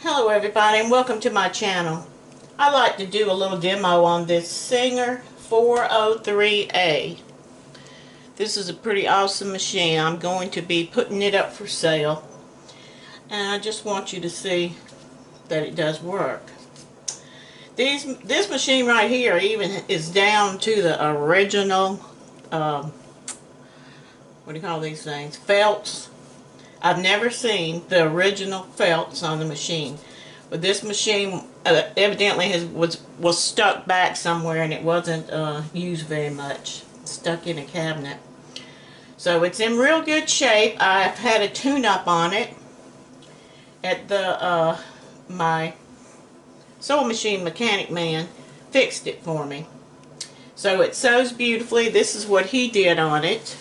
Hello everybody and welcome to my channel. I'd like to do a little demo on this Singer 403A. This is a pretty awesome machine. I'm going to be putting it up for sale. And I just want you to see that it does work. This machine right here even is down to the original, what do you call these things? Felts. I've never seen the original felts on the machine, but this machine evidently was stuck back somewhere and it wasn't used very much. Stuck in a cabinet. So it's in real good shape. I've had a tune-up on it at the my sewing machine mechanic man fixed it for me. So it sews beautifully. This is what he did on it.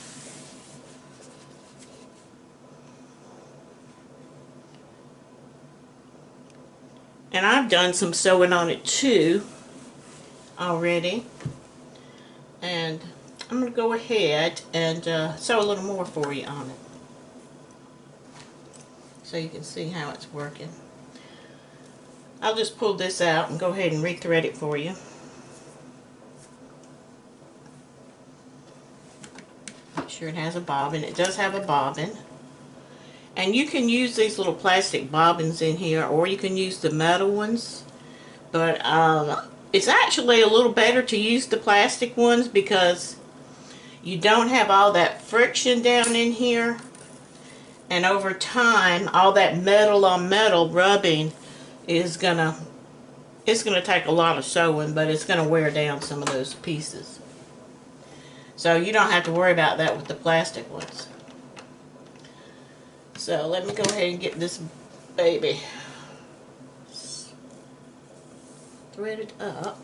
And I've done some sewing on it too already. And I'm going to go ahead and sew a little more for you on it, so you can see how it's working. I'll just pull this out and go ahead and re-thread it for you. Make sure it has a bobbin. It does have a bobbin. And you can use these little plastic bobbins in here, or you can use the metal ones. But it's actually a little better to use the plastic ones because you don't have all that friction down in here. And over time, all that metal on metal rubbing is gonna take a lot of sewing, but it's gonna wear down some of those pieces. So you don't have to worry about that with the plastic ones. So let me go ahead and get this baby threaded up.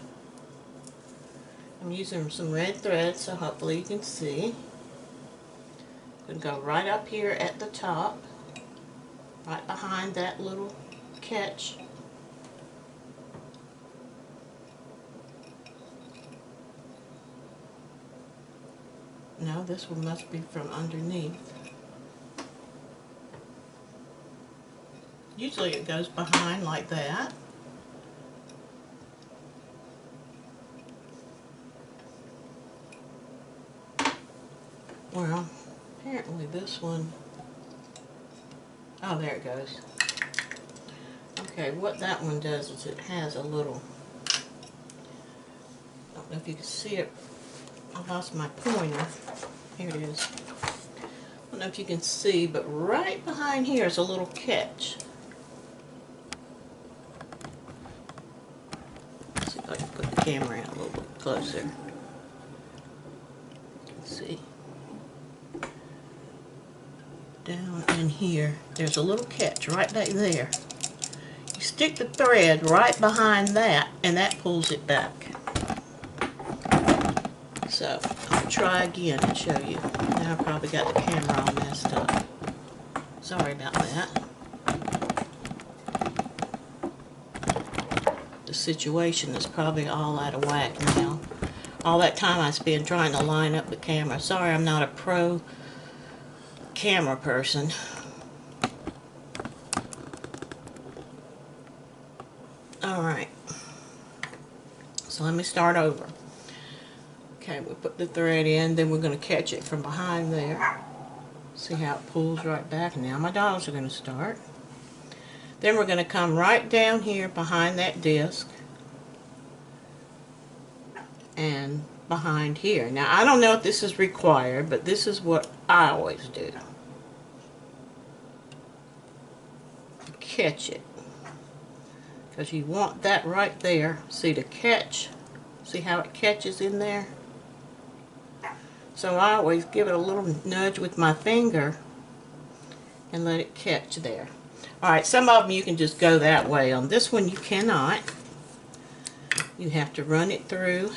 I'm using some red thread, so hopefully you can see. I'm going to go right up here at the top, right behind that little catch. No, this one must be from underneath. Usually it goes behind like that. Well, apparently this one, oh, there it goes. Okay, what that one does is it has a little, I don't know if you can see it, I lost my pointer, here it is. I don't know if you can see, but right behind here is a little catch. I can put the camera in a little bit closer. You can see. Down in here, there's a little catch right back there. You stick the thread right behind that, and that pulls it back. So, I'll try again and show you. Now I probably got the camera all messed up. Sorry about that. The situation is probably all out of whack now. All that time I spent trying to line up the camera. Sorry, I'm not a pro camera person. Alright. So let me start over. Okay, we put the thread in, then we're going to catch it from behind there. See how it pulls right back. Now my dogs are going to start. Then we're going to come right down here behind that disc and behind here. Now I don't know if this is required, but this is what I always do. Catch it. Because you want that right there. See the catch? See how it catches in there? So I always give it a little nudge with my finger and let it catch there. Alright, some of them you can just go that way. On this one you cannot. You have to run it through.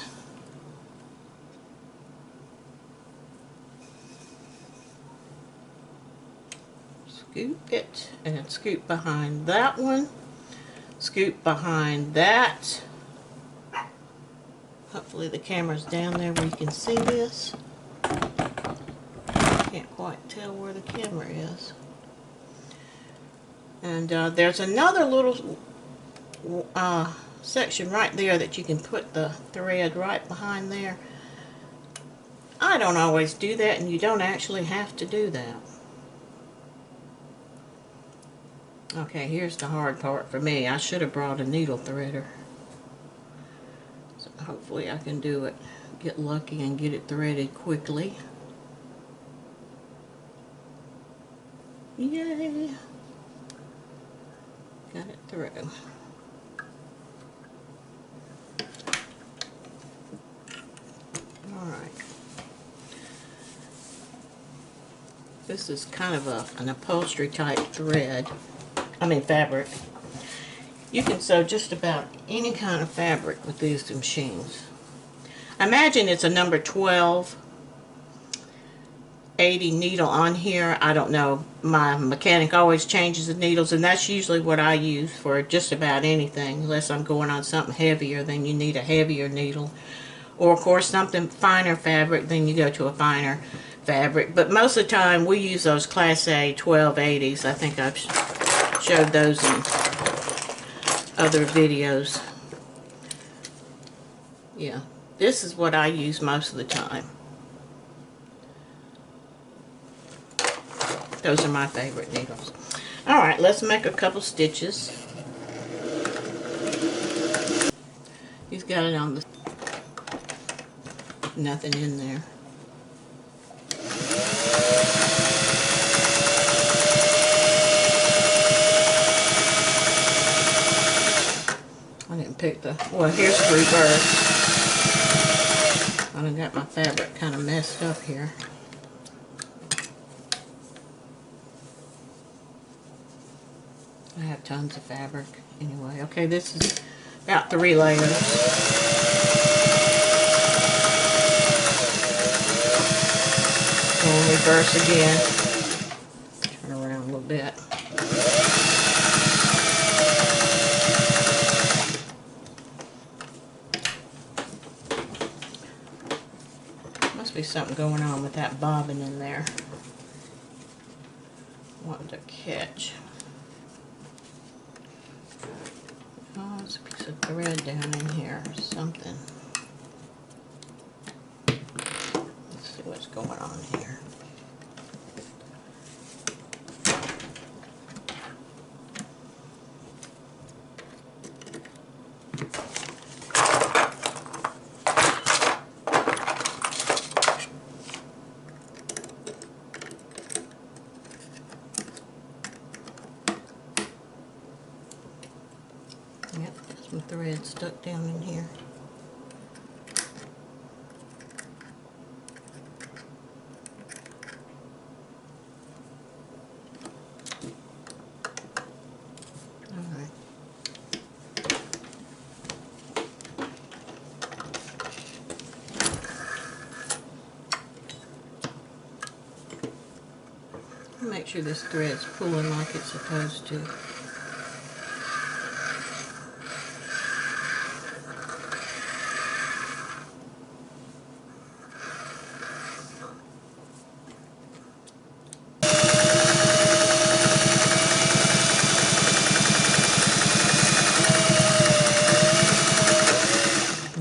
Scoop it, and then scoop behind that one. Scoop behind that. Hopefully the camera's down there where you can see this. Can't quite tell where the camera is. And there's another little section right there that you can put the thread right behind there. I don't always do that, and you don't actually have to do that. Okay, here's the hard part for me. I should have brought a needle threader. So hopefully I can do it, get lucky and get it threaded quickly. Yay! Got it through. Alright. This is kind of an upholstery type thread. Fabric. You can sew just about any kind of fabric with these machines. I imagine it's a number 1280 needle on here. I don't know. My mechanic always changes the needles, and that's usually what I use for just about anything, unless I'm going on something heavier, then you need a heavier needle. Or, of course, something finer fabric, then you go to a finer fabric. But most of the time, we use those Class A 1280s. I think I've showed those in other videos. Yeah, this is what I use most of the time. Those are my favorite needles. Alright, let's make a couple stitches. He's got it on the... nothing in there. I didn't pick the... well, here's the reverse. I done got my fabric kind of messed up here. I have tons of fabric anyway. Okay, this is about 3 layers. We'll reverse again. Turn around a little bit. Must be something going on with that bobbin in there. Wanting to catch. Oh, there's a piece of thread down in here or something. Let's see what's going on here. Yep, some thread stuck down in here. Alright. Make sure this thread's pulling like it's supposed to.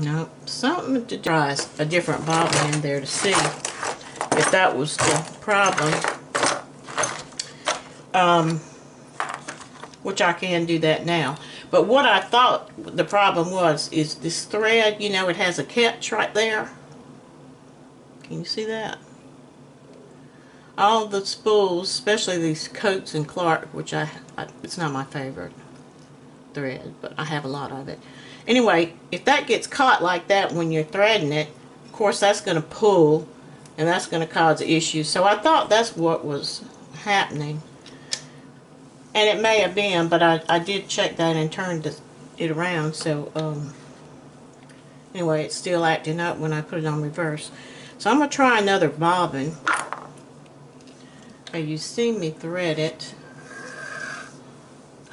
Nope, something to try a different bobbin in there to see if that was the problem. Which I can do that now. But what I thought the problem was is this thread, you know, it has a catch right there. Can you see that? All the spools, especially these Coats and Clark, which it's not my favorite thread, but I have a lot of it. Anyway, if that gets caught like that when you're threading it, of course that's going to pull, and that's going to cause issues. So I thought that's what was happening. And it may have been, but I did check that and turned it around. So, anyway, it's still acting up when I put it on reverse. So I'm going to try another bobbin. Okay, you see me thread it.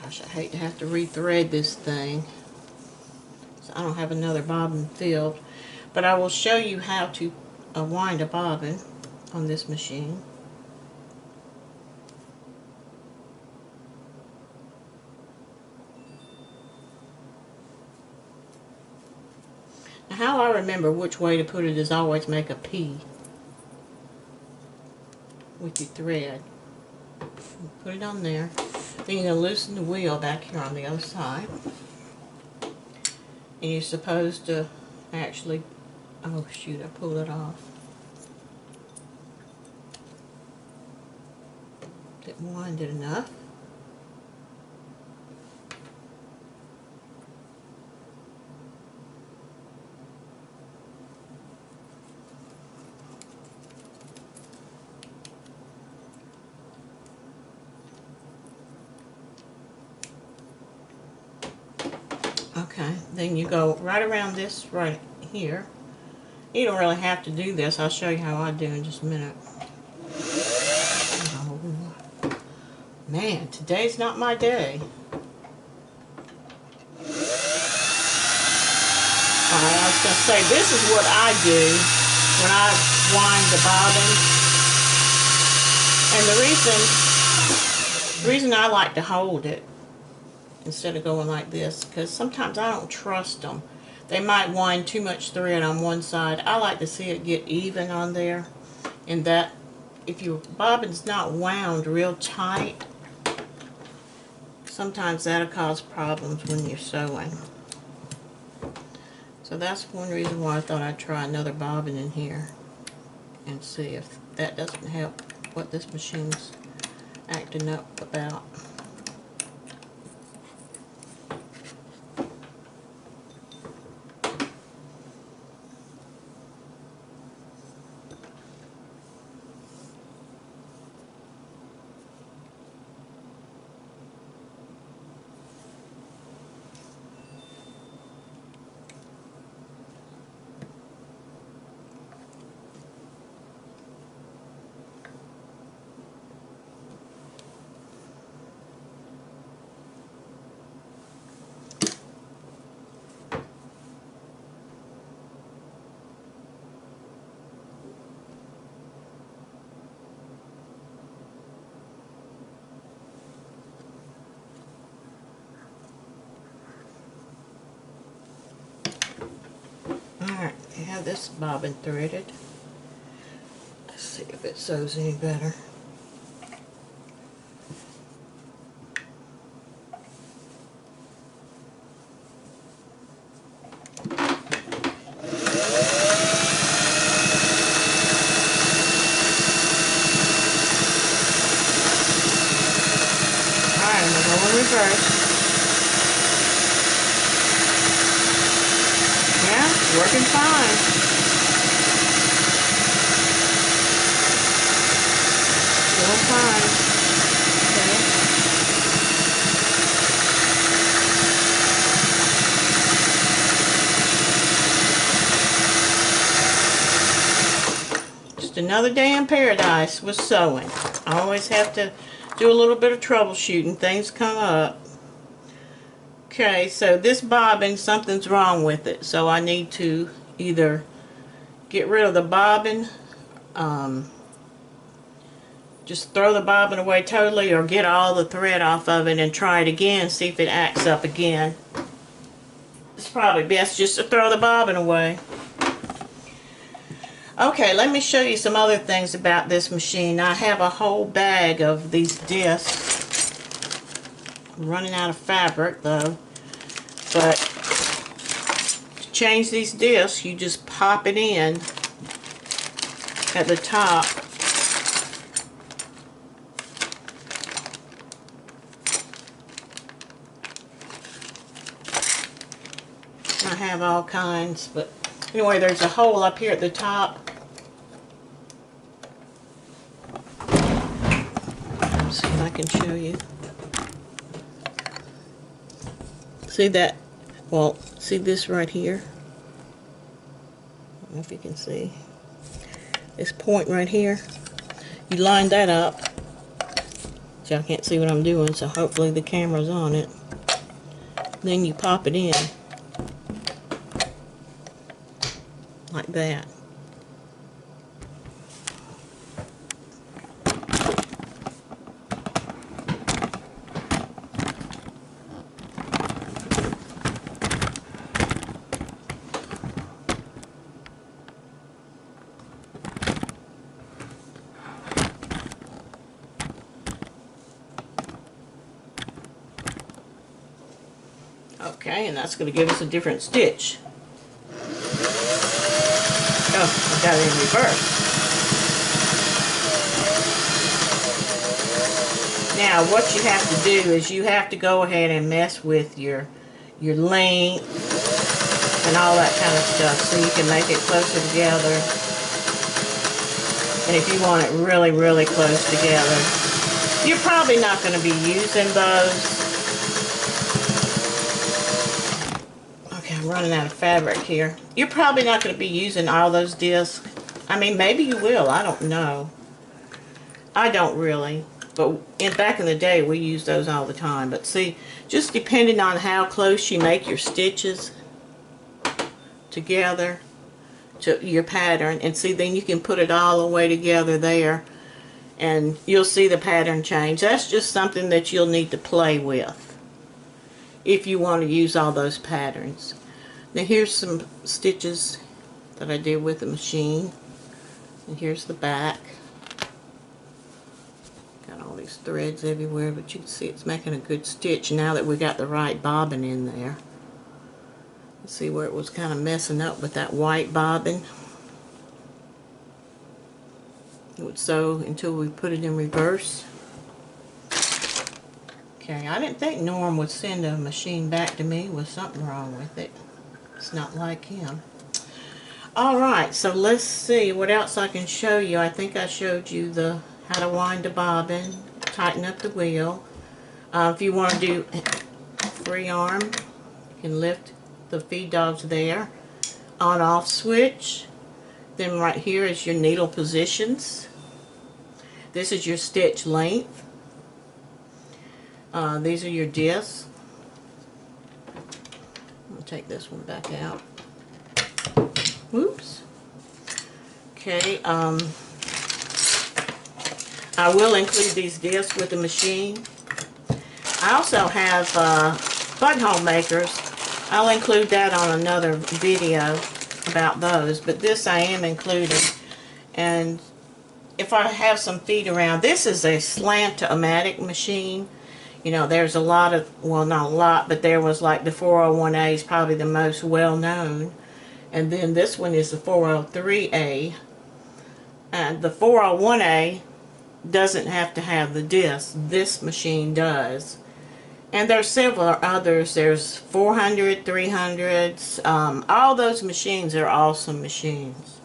Gosh, I hate to have to re-thread this thing. So I don't have another bobbin filled. But I will show you how to wind a bobbin on this machine. How I remember which way to put it is always make a P with your thread. Put it on there. Then you're going to loosen the wheel back here on the other side. And you're supposed to actually, oh shoot, I pulled it off. Didn't wind it enough. Okay, then you go right around this right here. You don't really have to do this. I'll show you how I do in just a minute. Oh, man, today's not my day. Alright, I was going to say, this is what I do when I wind the bobbin. And the reason I like to hold it instead of going like this, because sometimes I don't trust them. They might wind too much thread on one side. I like to see it get even on there, and that if your bobbin's not wound real tight, sometimes that'll cause problems when you're sewing. So that's one reason why I thought I'd try another bobbin in here and see if that doesn't help what this machine's acting up about. Alright, I have this bobbin threaded. Let's see if it sews any better. Alright, I'm going to go in reverse. Working fine. Still fine. Okay. Just another day in paradise with sewing. I always have to do a little bit of troubleshooting. Things come up. Okay, so this bobbin, something's wrong with it, so I need to either get rid of the bobbin, just throw the bobbin away totally, or get all the thread off of it and try it again, see if it acts up again. It's probably best just to throw the bobbin away. Okay, let me show you some other things about this machine. I have a whole bag of these discs. I'm running out of fabric though. But to change these discs, you just pop it in at the top. I have all kinds, but anyway, there's a hole up here at the top. Let's see if I can show you. See that? Well, see this right here? I don't know if you can see. This point right here. You line that up. See, I can't see what I'm doing, so hopefully the camera's on it. Then you pop it in. Like that. Okay, and that's going to give us a different stitch. Oh, I got it in reverse. Now, what you have to do is you have to go ahead and mess with your length and all that kind of stuff so you can make it closer together. And if you want it really, really close together, you're probably not going to be using those. Okay, I'm running out of fabric here. You're probably not going to be using all those discs. I mean, maybe you will. I don't know. I don't really. But back in the day, we used those all the time. But see, just depending on how close you make your stitches together to your pattern, and see, then you can put it all the way together there, and you'll see the pattern change. That's just something that you'll need to play with if you want to use all those patterns. Now here's some stitches that I did with the machine, and here's the back. Got all these threads everywhere, but you can see it's making a good stitch now that we got the right bobbin in there. See where it was kind of messing up with that white bobbin? It would sew until we put it in reverse. Okay, I didn't think Norm would send a machine back to me with something wrong with it. It's not like him. Alright, so let's see what else I can show you. I think I showed you how to wind the bobbin, tighten up the wheel. If you want to do free arm, you can lift the feed dogs there. On off switch. Then right here is your needle positions. This is your stitch length. These are your discs. I'll take this one back out. Whoops. Okay, I will include these discs with the machine. I also have buttonhole makers. I'll include that on another video about those, but this I am including. And if I have some feet around, this is a slant-o-matic machine. You know, there's a lot of, well, not a lot, but there was like the 401A is probably the most well-known. And then this one is the 403A. And the 401A doesn't have to have the disc. This machine does. And there's several others. There's 400, 300s. All those machines are awesome machines.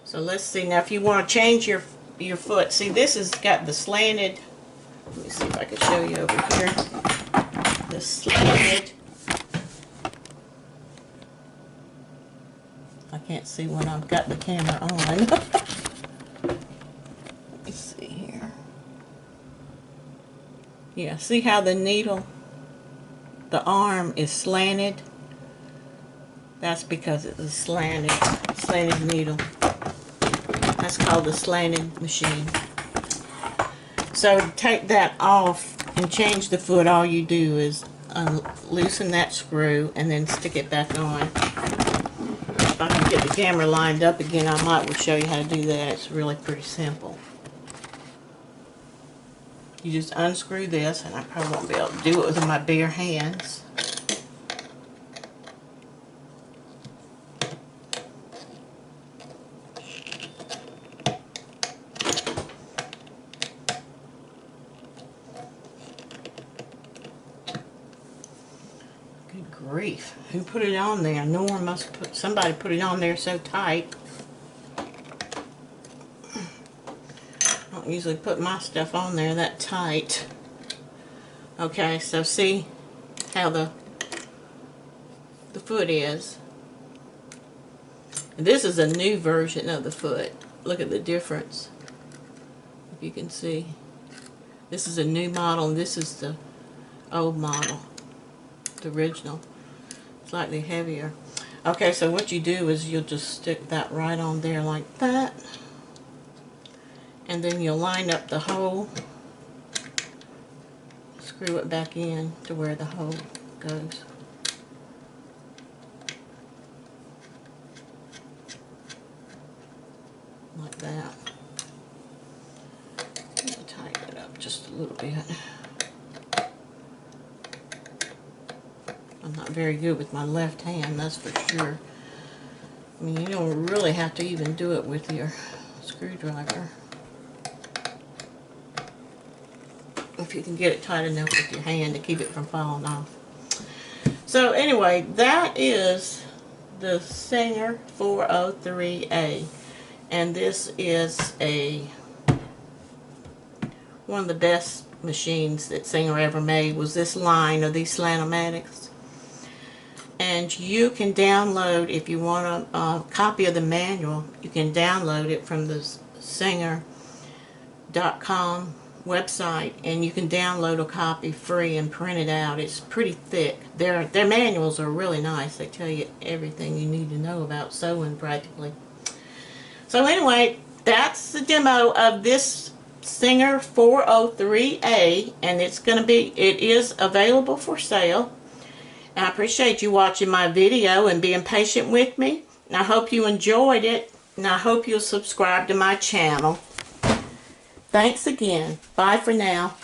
So let's see. Now if you want to change your foot, see this has got the slanted, let me see if I can show you over here. The slanted, I can't see when I've got the camera on. Let me see here. Yeah, see how the needle, the arm is slanted? That's because it's a slanted needle. That's called the slanted machine. So to take that off and change the foot, all you do is loosen that screw and then stick it back on. If I can get the camera lined up again, I might will show you how to do that. It's really pretty simple. You just unscrew this, and I probably won't be able to do it with my bare hands. Good grief. Who put it on there? Norm must put, somebody put it on there so tight. I don't usually put my stuff on there that tight. Okay, so see how the foot is. And this is a new version of the foot. Look at the difference. If you can see. This is a new model and this is the old model. The original. Slightly heavier. Okay, so what you do is you'll just stick that right on there like that. And then you'll line up the hole. Screw it back in to where the hole goes. Like that. I'll tighten it up just a little bit. very good with my left hand, that's for sure. I mean, you don't really have to even do it with your screwdriver. If you can get it tight enough with your hand to keep it from falling off. So anyway, that is the Singer 403A. And this is one of the best machines that Singer ever made, was this line of these Slant-O-Matics. And you can download, if you want a copy of the manual, you can download it from the Singer.com website, and you can download a copy free and print it out. It's pretty thick. Their manuals are really nice. They tell you everything you need to know about sewing practically. So anyway, that's the demo of this Singer 403A, and it is available for sale. And I appreciate you watching my video and being patient with me. And I hope you enjoyed it, and I hope you'll subscribe to my channel. Thanks again. Bye for now.